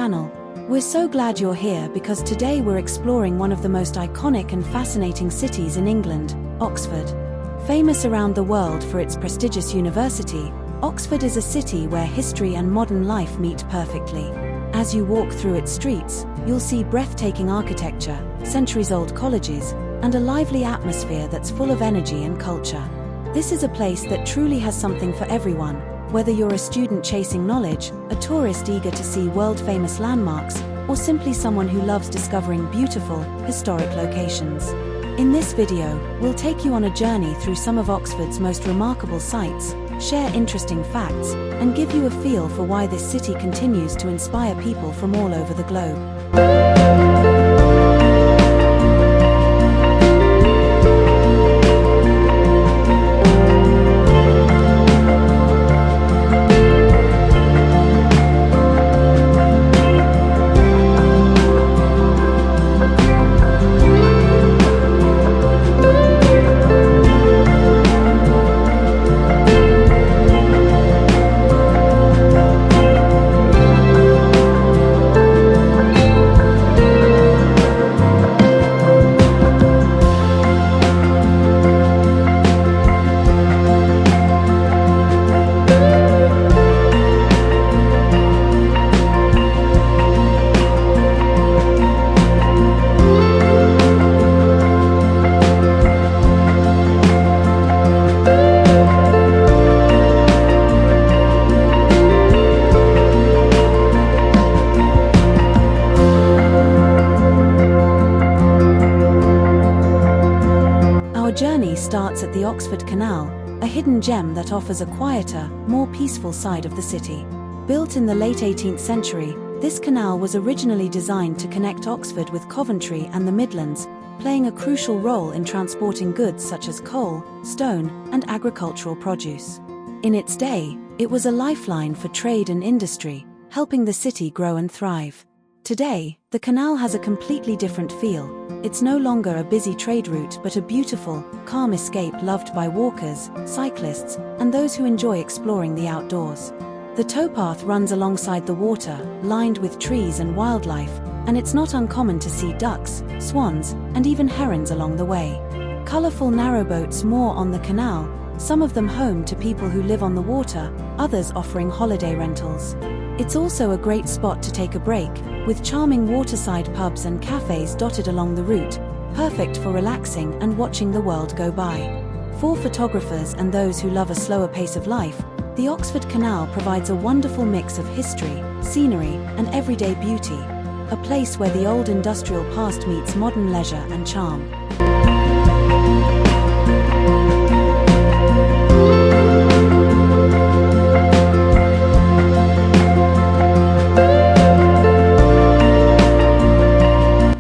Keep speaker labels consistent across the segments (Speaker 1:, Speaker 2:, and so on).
Speaker 1: channel. We're so glad you're here because today we're exploring one of the most iconic and fascinating cities in England, Oxford. Famous around the world for its prestigious university, Oxford is a city where history and modern life meet perfectly. As you walk through its streets, you'll see breathtaking architecture, centuries-old colleges, and a lively atmosphere that's full of energy and culture. This is a place that truly has something for everyone, whether you're a student chasing knowledge, a tourist eager to see world-famous landmarks, or simply someone who loves discovering beautiful, historic locations. In this video, we'll take you on a journey through some of Oxford's most remarkable sites, share interesting facts, and give you a feel for why this city continues to inspire people from all over the globe. Starts at the Oxford Canal, a hidden gem that offers a quieter, more peaceful side of the city. Built in the late 18th century, this canal was originally designed to connect Oxford with Coventry and the Midlands, playing a crucial role in transporting goods such as coal, stone, and agricultural produce. In its day, it was a lifeline for trade and industry, helping the city grow and thrive. Today, the canal has a completely different feel. It's no longer a busy trade route but a beautiful, calm escape loved by walkers, cyclists, and those who enjoy exploring the outdoors. The towpath runs alongside the water, lined with trees and wildlife, and it's not uncommon to see ducks, swans, and even herons along the way. Colourful narrowboats moor on the canal, some of them home to people who live on the water, others offering holiday rentals. It's also a great spot to take a break, with charming waterside pubs and cafes dotted along the route, perfect for relaxing and watching the world go by. For photographers and those who love a slower pace of life, the Oxford Canal provides a wonderful mix of history, scenery, and everyday beauty, a place where the old industrial past meets modern leisure and charm.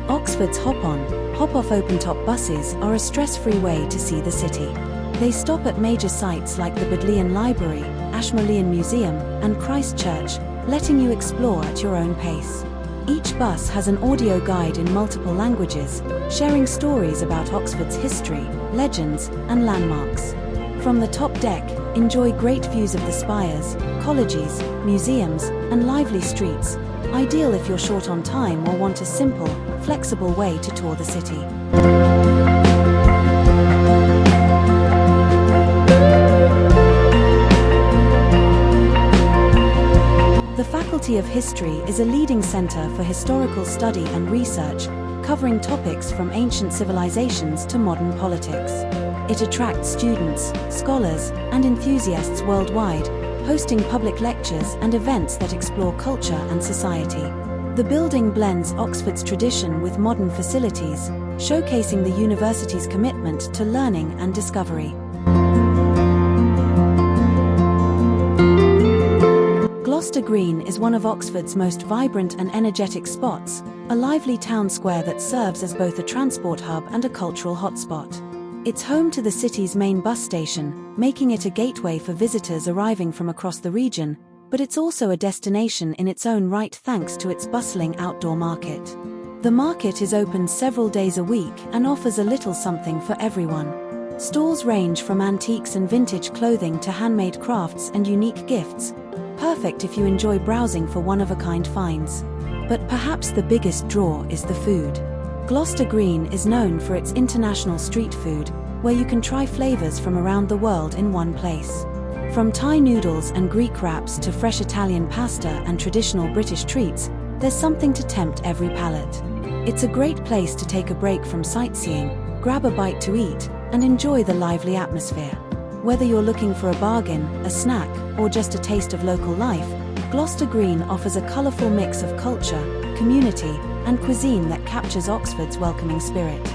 Speaker 1: Oxford's hop-on, hop-off open-top buses are a stress-free way to see the city. They stop at major sites like the Bodleian Library, Ashmolean Museum, and Christ Church, letting you explore at your own pace. Each bus has an audio guide in multiple languages, sharing stories about Oxford's history, legends, and landmarks. From the top deck, enjoy great views of the spires, colleges, museums, and lively streets, ideal if you're short on time or want a simple, flexible way to tour the city. The Faculty of History is a leading centre for historical study and research, covering topics from ancient civilizations to modern politics. It attracts students, scholars, and enthusiasts worldwide, hosting public lectures and events that explore culture and society. The building blends Oxford's tradition with modern facilities, showcasing the university's commitment to learning and discovery. Gloucester Green is one of Oxford's most vibrant and energetic spots, a lively town square that serves as both a transport hub and a cultural hotspot. It's home to the city's main bus station, making it a gateway for visitors arriving from across the region, but it's also a destination in its own right thanks to its bustling outdoor market. The market is open several days a week and offers a little something for everyone. Stalls range from antiques and vintage clothing to handmade crafts and unique gifts, perfect if you enjoy browsing for one-of-a-kind finds. But perhaps the biggest draw is the food. Gloucester Green is known for its international street food, where you can try flavors from around the world in one place. From Thai noodles and Greek wraps to fresh Italian pasta and traditional British treats, there's something to tempt every palate. It's a great place to take a break from sightseeing, grab a bite to eat, and enjoy the lively atmosphere. Whether you're looking for a bargain, a snack, or just a taste of local life, Gloucester Green offers a colourful mix of culture, community, and cuisine that captures Oxford's welcoming spirit.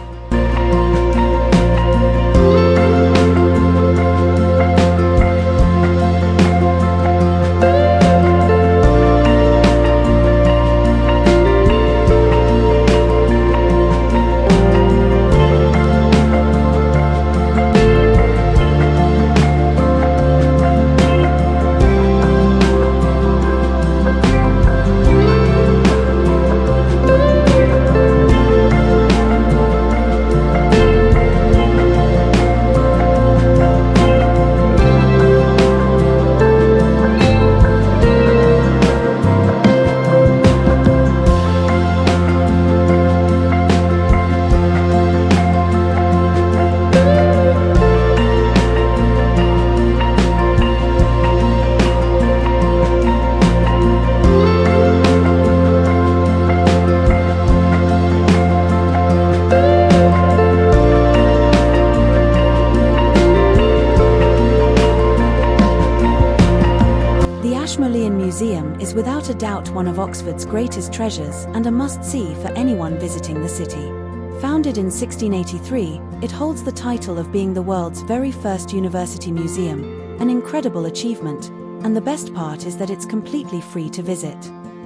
Speaker 1: Ashmolean Museum is without a doubt one of Oxford's greatest treasures and a must-see for anyone visiting the city. Founded in 1683, it holds the title of being the world's very first university museum, an incredible achievement, and the best part is that it's completely free to visit.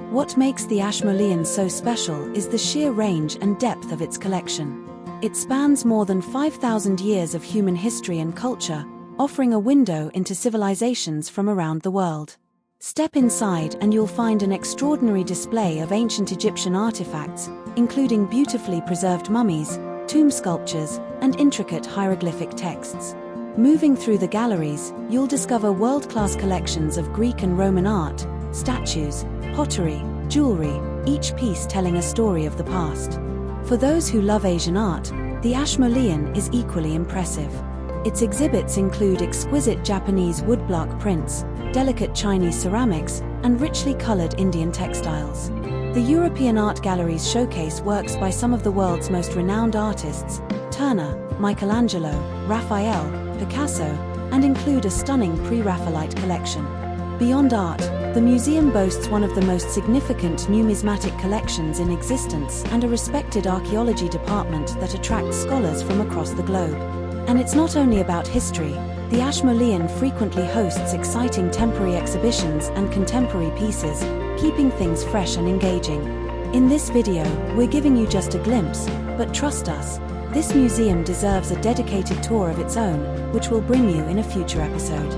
Speaker 1: What makes the Ashmolean so special is the sheer range and depth of its collection. It spans more than 5,000 years of human history and culture, offering a window into civilizations from around the world. Step inside and you'll find an extraordinary display of ancient Egyptian artifacts, including beautifully preserved mummies, tomb sculptures, and intricate hieroglyphic texts. Moving through the galleries, you'll discover world-class collections of Greek and Roman art, statues, pottery, jewelry, each piece telling a story of the past. For those who love Asian art, the Ashmolean is equally impressive. Its exhibits include exquisite Japanese woodblock prints, delicate Chinese ceramics, and richly colored Indian textiles. The European art galleries showcase works by some of the world's most renowned artists, Turner, Michelangelo, Raphael, Picasso, and include a stunning pre-Raphaelite collection. Beyond art, the museum boasts one of the most significant numismatic collections in existence and a respected archaeology department that attracts scholars from across the globe. And it's not only about history. The Ashmolean frequently hosts exciting temporary exhibitions and contemporary pieces, keeping things fresh and engaging. In this video, we're giving you just a glimpse, but trust us, this museum deserves a dedicated tour of its own, which we'll bring you in a future episode.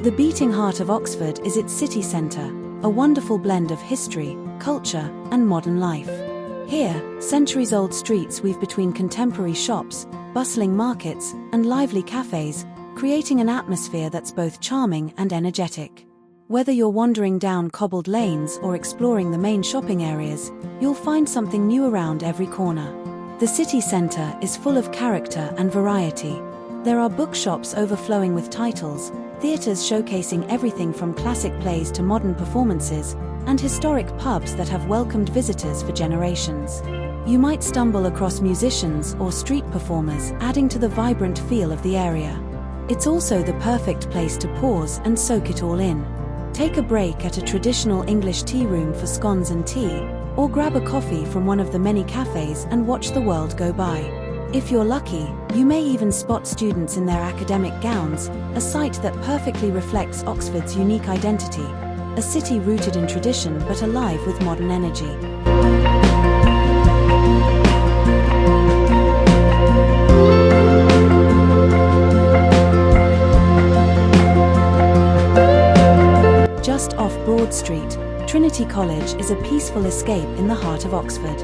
Speaker 1: The beating heart of Oxford is its city centre, a wonderful blend of history, culture, and modern life. Here, centuries-old streets weave between contemporary shops, bustling markets, and lively cafes, creating an atmosphere that's both charming and energetic. Whether you're wandering down cobbled lanes or exploring the main shopping areas, you'll find something new around every corner. The city centre is full of character and variety. There are bookshops overflowing with titles, theatres showcasing everything from classic plays to modern performances, and historic pubs that have welcomed visitors for generations. You might stumble across musicians or street performers, adding to the vibrant feel of the area. It's also the perfect place to pause and soak it all in. Take a break at a traditional English tea room for scones and tea, or grab a coffee from one of the many cafes and watch the world go by. If you're lucky, you may even spot students in their academic gowns, a sight that perfectly reflects Oxford's unique identity. A city rooted in tradition but alive with modern energy. Just off Broad Street, Trinity College is a peaceful escape in the heart of Oxford.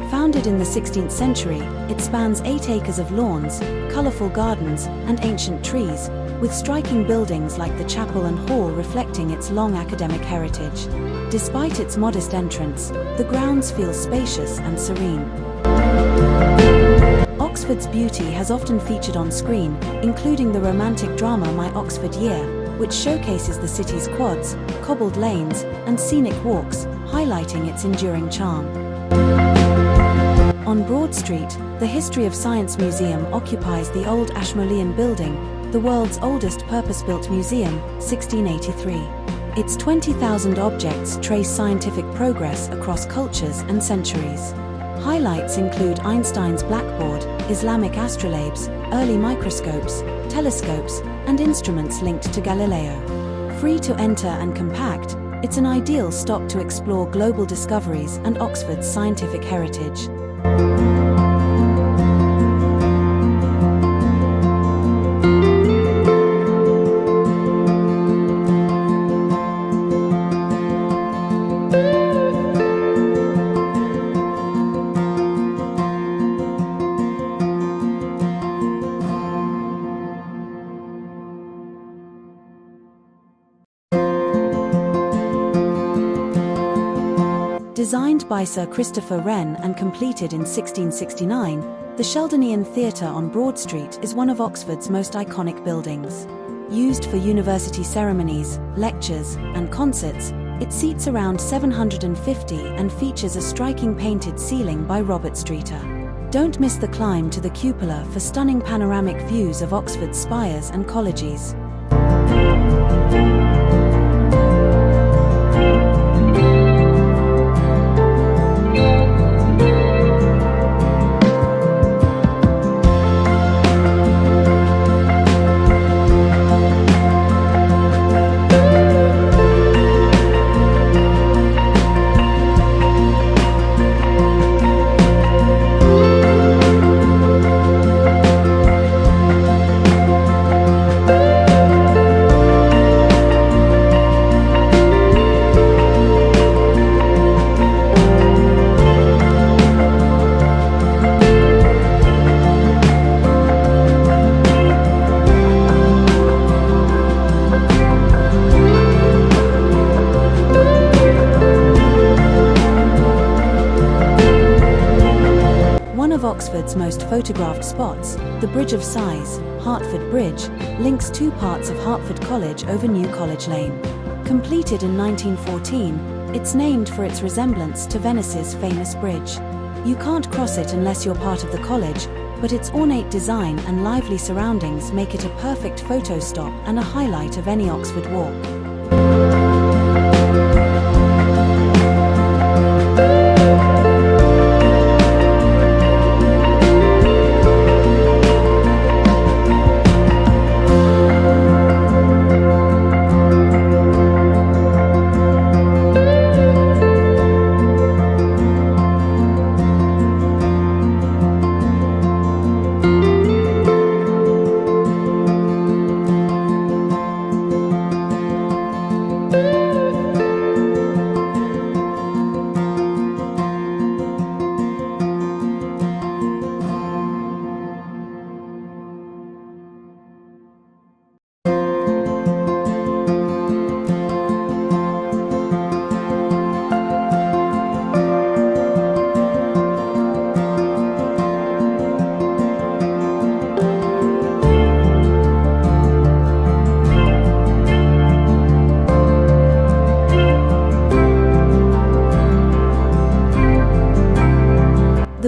Speaker 1: Founded in the 16th century, it spans 8 acres of lawns, colourful gardens, and ancient trees, with striking buildings like the chapel and hall reflecting its long academic heritage. Despite its modest entrance, the grounds feel spacious and serene. Oxford's beauty has often featured on screen, including the romantic drama My Oxford Year, which showcases the city's quads, cobbled lanes, and scenic walks, highlighting its enduring charm. On Broad Street, the History of Science Museum occupies the old Ashmolean building, the world's oldest purpose-built museum, 1683. Its 20,000 objects trace scientific progress across cultures and centuries. Highlights include Einstein's blackboard, Islamic astrolabes, early microscopes, telescopes, and instruments linked to Galileo. Free to enter and compact, it's an ideal stop to explore global discoveries and Oxford's scientific heritage. Designed by Sir Christopher Wren and completed in 1669, the Sheldonian Theatre on Broad Street is one of Oxford's most iconic buildings. Used for university ceremonies, lectures, and concerts, it seats around 750 and features a striking painted ceiling by Robert Streeter. Don't miss the climb to the cupola for stunning panoramic views of Oxford's spires and colleges. Oxford's most photographed spots, the Bridge of Sighs, Hertford Bridge, links 2 parts of Hertford College over New College Lane. Completed in 1914, it's named for its resemblance to Venice's famous bridge. You can't cross it unless you're part of the college, but its ornate design and lively surroundings make it a perfect photo stop and a highlight of any Oxford walk.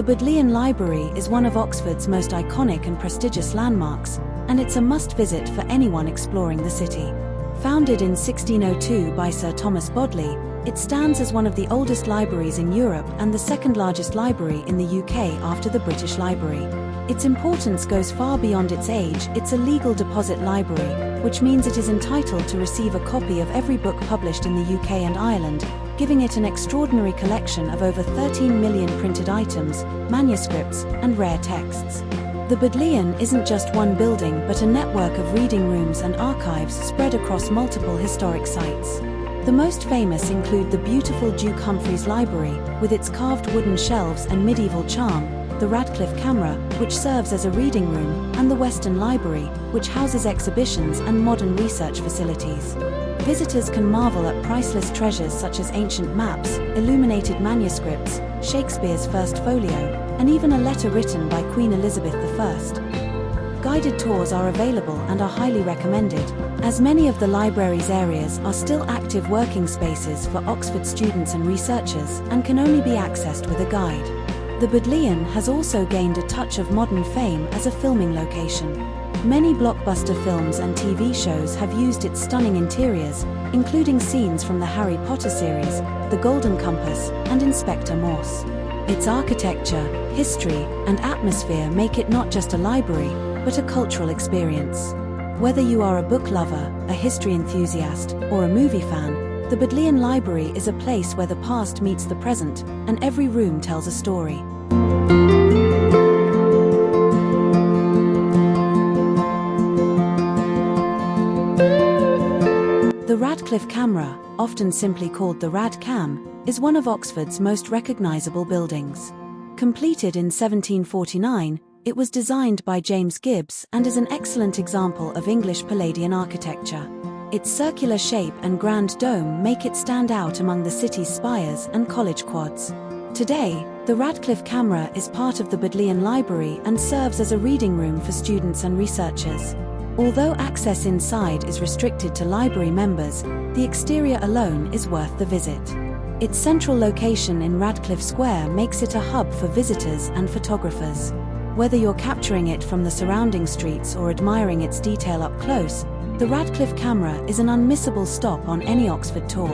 Speaker 1: The Bodleian Library is one of Oxford's most iconic and prestigious landmarks, and it's a must-visit for anyone exploring the city. Founded in 1602 by Sir Thomas Bodley, it stands as one of the oldest libraries in Europe and the second largest library in the UK after the British Library. Its importance goes far beyond its age. It's a legal deposit library, which means it is entitled to receive a copy of every book published in the UK and Ireland, giving it an extraordinary collection of over 13 million printed items, manuscripts, and rare texts. The Bodleian isn't just one building but a network of reading rooms and archives spread across multiple historic sites. The most famous include the beautiful Duke Humphreys Library, with its carved wooden shelves and medieval charm, the Radcliffe Camera, which serves as a reading room, and the Western Library, which houses exhibitions and modern research facilities. Visitors can marvel at priceless treasures such as ancient maps, illuminated manuscripts, Shakespeare's First Folio, and even a letter written by Queen Elizabeth I. Guided tours are available and are highly recommended, as many of the library's areas are still active working spaces for Oxford students and researchers and can only be accessed with a guide. The Bodleian has also gained a touch of modern fame as a filming location. Many blockbuster films and TV shows have used its stunning interiors, including scenes from the Harry Potter series, The Golden Compass, and Inspector Morse. Its architecture, history, and atmosphere make it not just a library, but a cultural experience. Whether you are a book lover, a history enthusiast, or a movie fan, the Bodleian Library is a place where the past meets the present, and every room tells a story. The Radcliffe Camera, often simply called the Rad Cam, is one of Oxford's most recognisable buildings. Completed in 1749, it was designed by James Gibbs and is an excellent example of English Palladian architecture. Its circular shape and grand dome make it stand out among the city's spires and college quads. Today, the Radcliffe Camera is part of the Bodleian Library and serves as a reading room for students and researchers. Although access inside is restricted to library members, the exterior alone is worth the visit. Its central location in Radcliffe Square makes it a hub for visitors and photographers. Whether you're capturing it from the surrounding streets or admiring its detail up close, the Radcliffe Camera is an unmissable stop on any Oxford tour.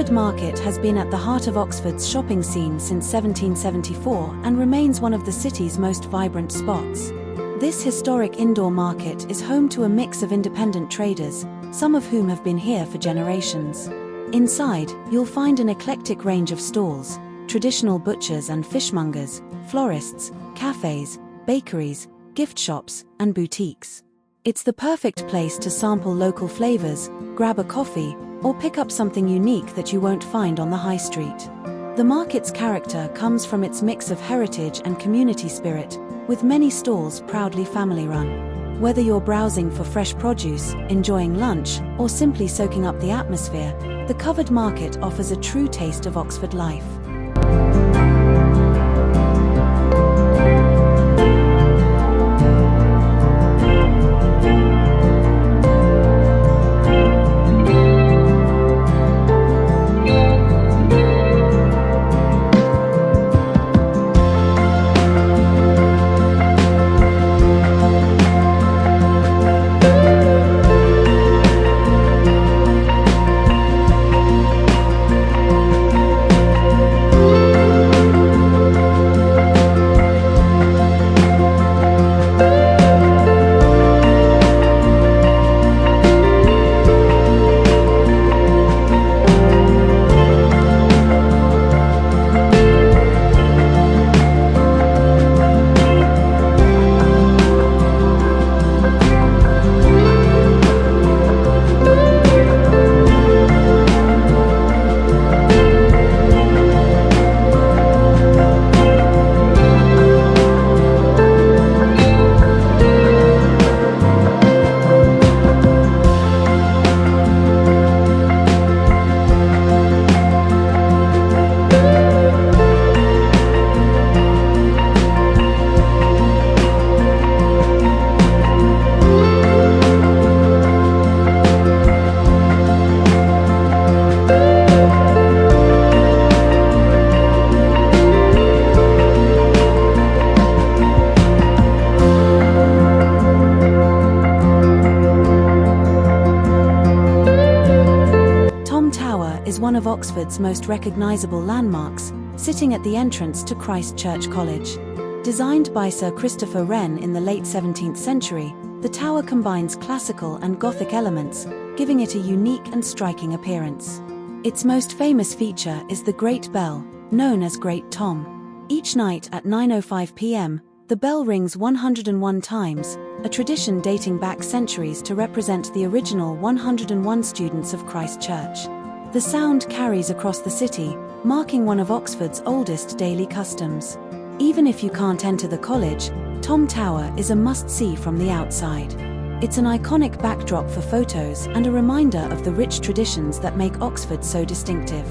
Speaker 1: Market has been at the heart of Oxford's shopping scene since 1774 and remains one of the city's most vibrant spots. This historic indoor market is home to a mix of independent traders, some of whom have been here for generations. Inside, you'll find an eclectic range of stalls, traditional butchers and fishmongers, florists, cafes, bakeries, gift shops, and boutiques. It's the perfect place to sample local flavors, grab a coffee, or pick up something unique that you won't find on the high street. The market's character comes from its mix of heritage and community spirit, with many stalls proudly family-run. Whether you're browsing for fresh produce, enjoying lunch, or simply soaking up the atmosphere, the covered market offers a true taste of Oxford life. of Oxford's most recognisable landmarks, sitting at the entrance to Christ Church College. Designed by Sir Christopher Wren in the late 17th century, the tower combines classical and Gothic elements, giving it a unique and striking appearance. Its most famous feature is the Great Bell, known as Great Tom. Each night at 9:05 p.m., the bell rings 101 times, a tradition dating back centuries to represent the original 101 students of Christ Church. The sound carries across the city, marking one of Oxford's oldest daily customs. Even if you can't enter the college, Tom Tower is a must-see from the outside. It's an iconic backdrop for photos and a reminder of the rich traditions that make Oxford so distinctive.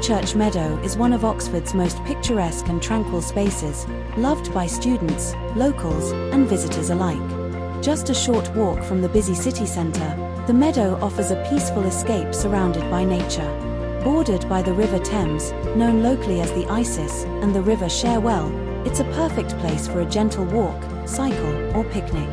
Speaker 1: Church Meadow is one of Oxford's most picturesque and tranquil spaces, loved by students, locals, and visitors alike. Just a short walk from the busy city centre, the Meadow offers a peaceful escape surrounded by nature. Bordered by the River Thames, known locally as the Isis, and the River Cherwell, it's a perfect place for a gentle walk, cycle, or picnic.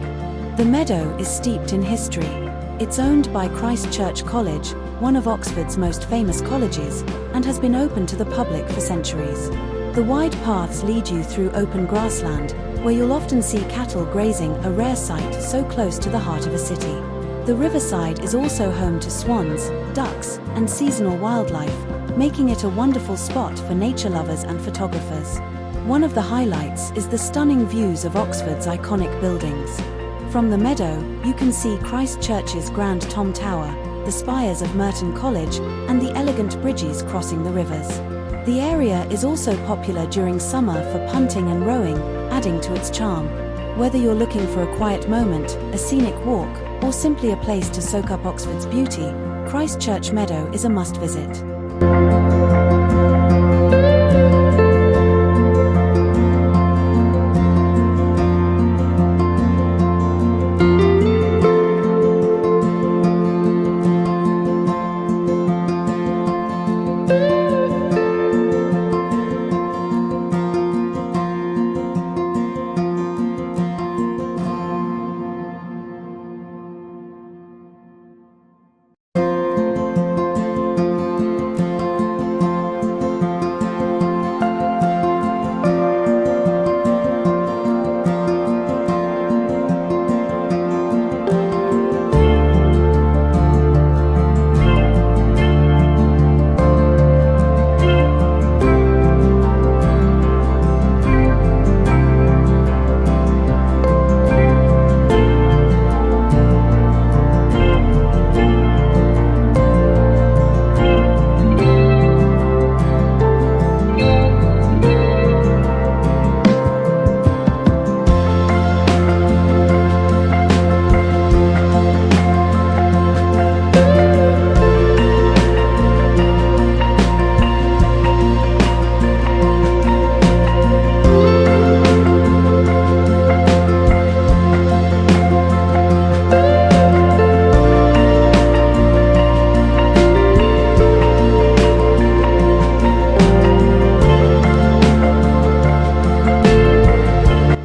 Speaker 1: The Meadow is steeped in history. It's owned by Christ Church College, one of Oxford's most famous colleges, and has been open to the public for centuries. The wide paths lead you through open grassland, where you'll often see cattle grazing, a rare sight so close to the heart of a city. The riverside is also home to swans, ducks, and seasonal wildlife, making it a wonderful spot for nature lovers and photographers. One of the highlights is the stunning views of Oxford's iconic buildings. From the Meadow, you can see Christ Church's Grand Tom Tower, the spires of Merton College, and the elegant bridges crossing the rivers. The area is also popular during summer for punting and rowing, adding to its charm. Whether you're looking for a quiet moment, a scenic walk, or simply a place to soak up Oxford's beauty, Christ Church Meadow is a must-visit.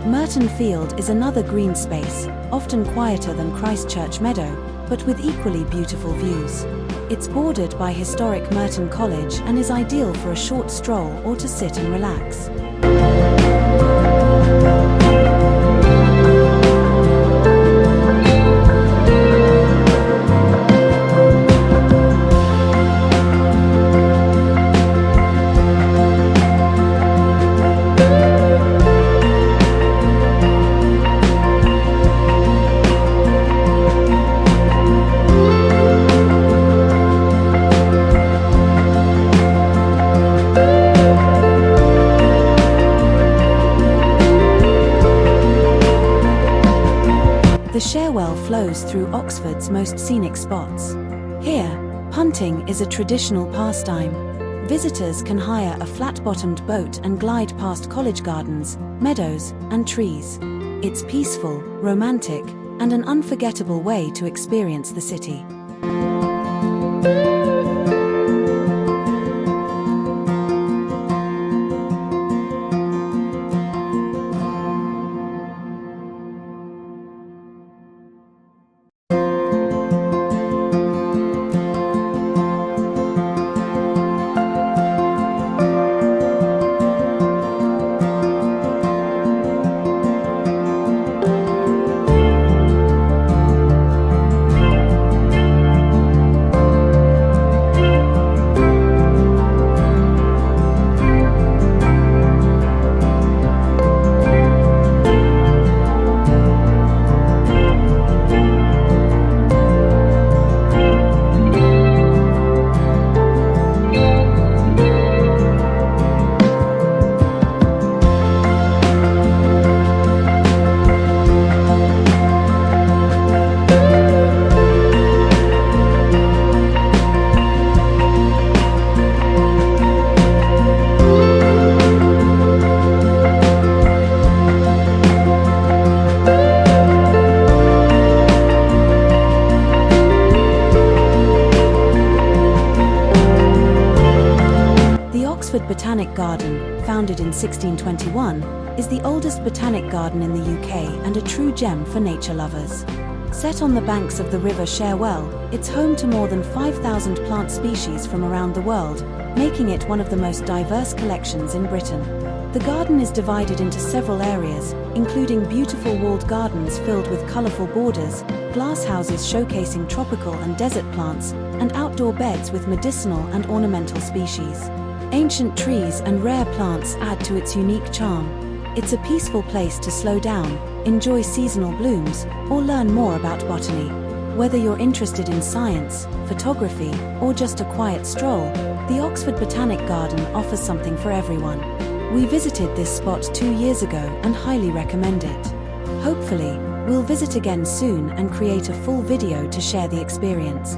Speaker 1: Merton Field is another green space, often quieter than Christ Church Meadow, but with equally beautiful views. It's bordered by historic Merton College and is ideal for a short stroll or to sit and relax. The Cherwell flows through Oxford's most scenic spots. Here, punting is a traditional pastime. Visitors can hire a flat-bottomed boat and glide past college gardens, meadows, and trees. It's peaceful, romantic, and an unforgettable way to experience the city. Botanic Garden, founded in 1621, is the oldest botanic garden in the UK and a true gem for nature lovers. Set on the banks of the river Cherwell, it's home to more than 5,000 plant species from around the world, making it one of the most diverse collections in Britain. The garden is divided into several areas, including beautiful walled gardens filled with colourful borders, glass houses showcasing tropical and desert plants, and outdoor beds with medicinal and ornamental species. Ancient trees and rare plants add to its unique charm. It's a peaceful place to slow down, enjoy seasonal blooms, or learn more about botany. Whether you're interested in science, photography, or just a quiet stroll, the Oxford Botanic Garden offers something for everyone. We visited this spot 2 years ago and highly recommend it. Hopefully, we'll visit again soon and create a full video to share the experience.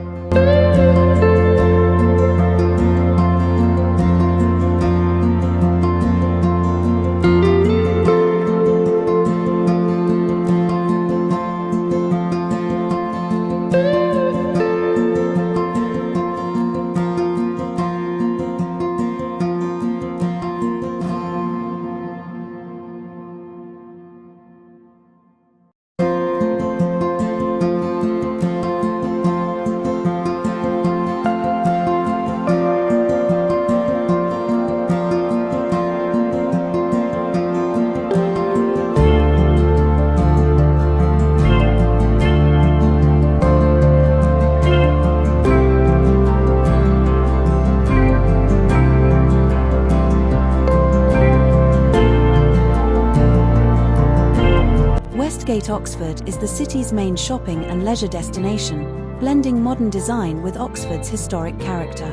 Speaker 1: Westgate, Oxford is the city's main shopping and leisure destination, blending modern design with Oxford's historic character.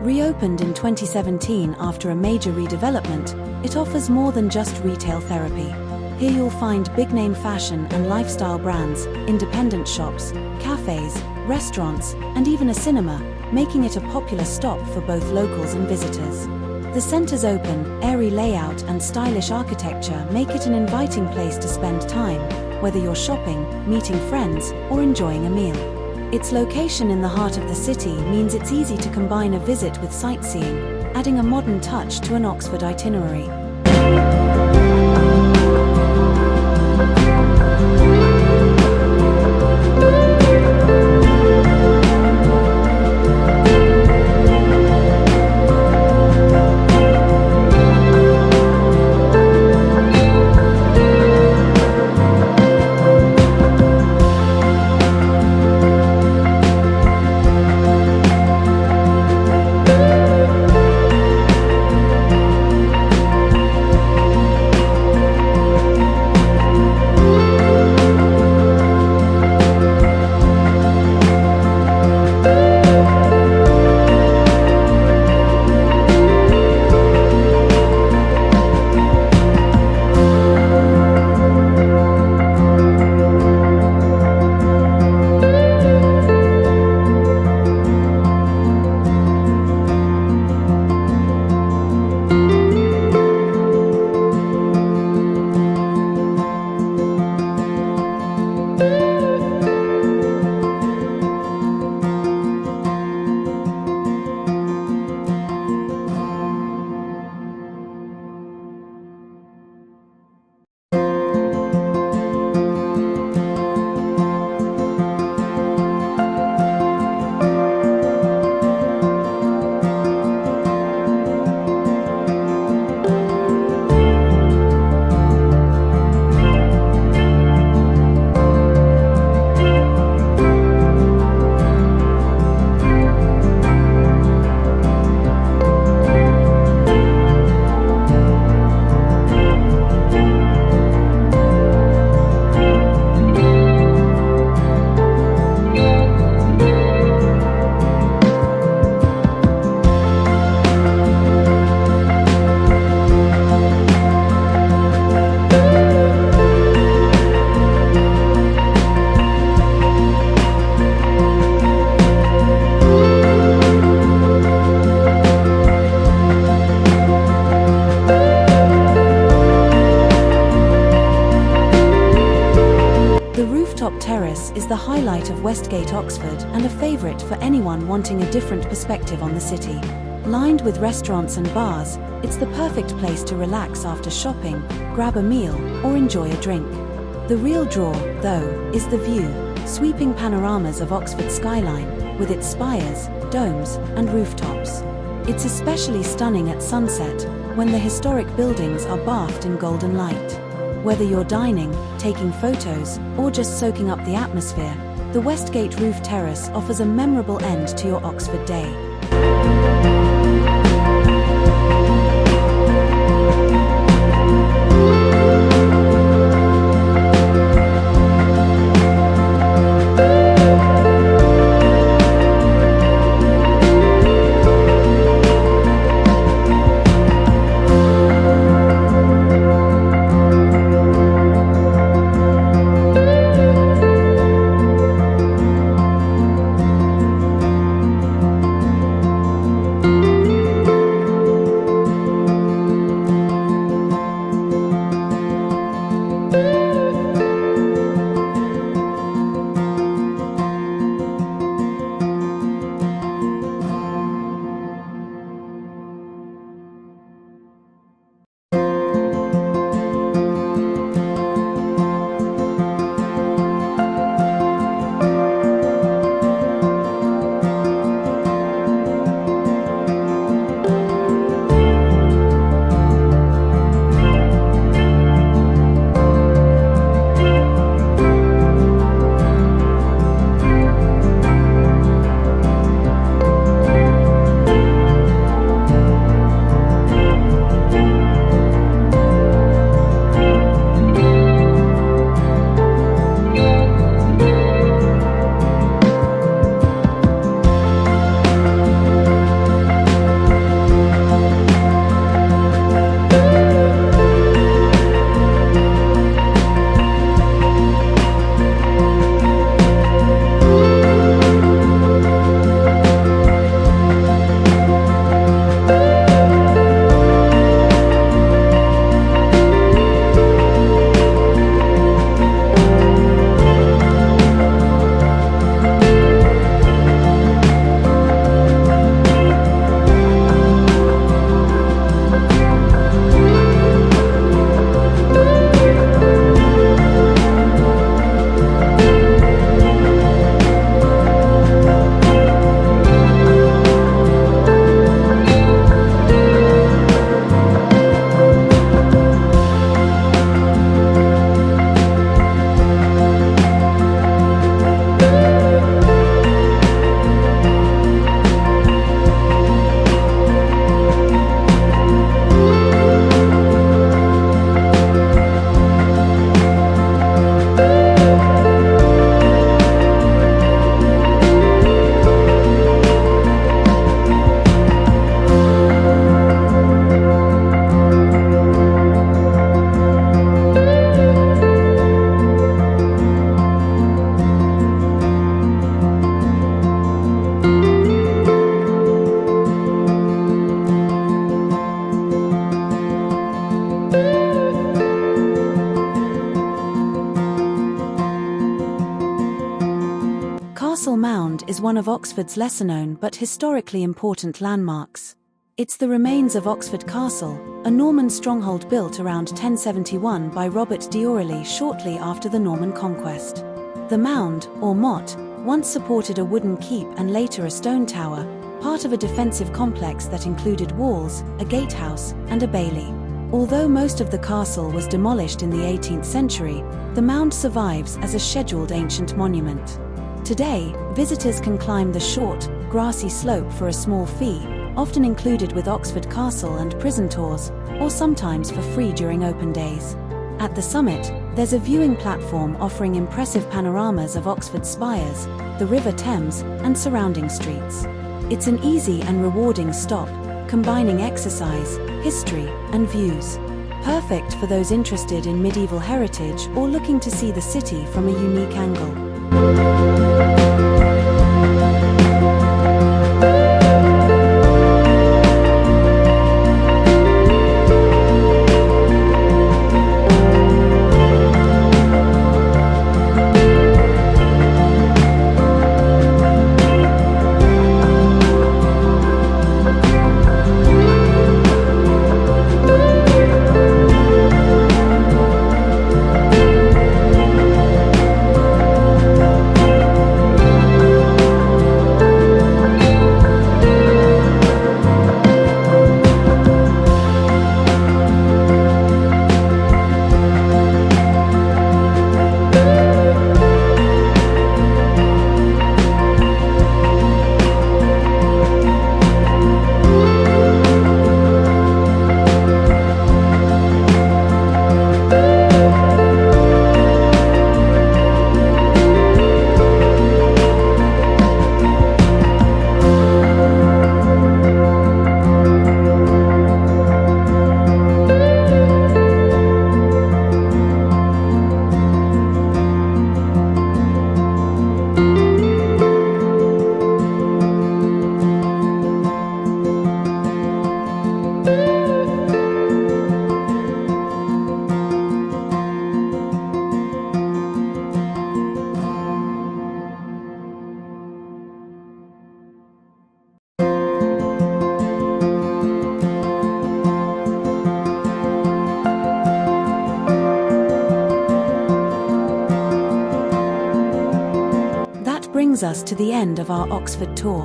Speaker 1: Reopened in 2017 after a major redevelopment, it offers more than just retail therapy. Here you'll find big-name fashion and lifestyle brands, independent shops, cafes, restaurants, and even a cinema, making it a popular stop for both locals and visitors. The centre's open, airy layout and stylish architecture make it an inviting place to spend time, whether you're shopping, meeting friends, or enjoying a meal. Its location in the heart of the city means it's easy to combine a visit with sightseeing, adding a modern touch to an Oxford itinerary. terrace is the highlight of Westgate, Oxford, and a favourite for anyone wanting a different perspective on the city. Lined with restaurants and bars, it's the perfect place to relax after shopping, grab a meal, or enjoy a drink. The real draw, though, is the view, sweeping panoramas of Oxford skyline, with its spires, domes, and rooftops. It's especially stunning at sunset, when the historic buildings are bathed in golden light. Whether you're dining, taking photos, or just soaking up the atmosphere, the Westgate roof terrace offers a memorable end to your Oxford day. Mound is one of Oxford's lesser-known but historically important landmarks. It's the remains of Oxford Castle, a Norman stronghold built around 1071 by Robert d'Aurely shortly after the Norman conquest. The mound, or motte, once supported a wooden keep and later a stone tower, part of a defensive complex that included walls, a gatehouse, and a bailey. Although most of the castle was demolished in the 18th century, the mound survives as a scheduled ancient monument. Today, visitors can climb the short, grassy slope for a small fee, often included with Oxford Castle and prison tours, or sometimes for free during open days. At the summit, there's a viewing platform offering impressive panoramas of Oxford spires, the River Thames, and surrounding streets. It's an easy and rewarding stop, combining exercise, history, and views. Perfect for those interested in medieval heritage or looking to see the city from a unique angle. brings us to the end of our Oxford tour.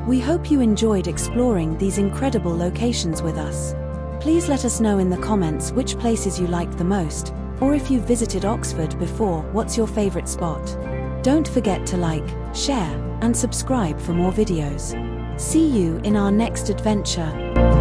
Speaker 1: We hope you enjoyed exploring these incredible locations with us. Please let us know in the comments which places you liked the most, or if you've visited Oxford before, what's your favorite spot? Don't forget to like, share, and subscribe for more videos. See you in our next adventure.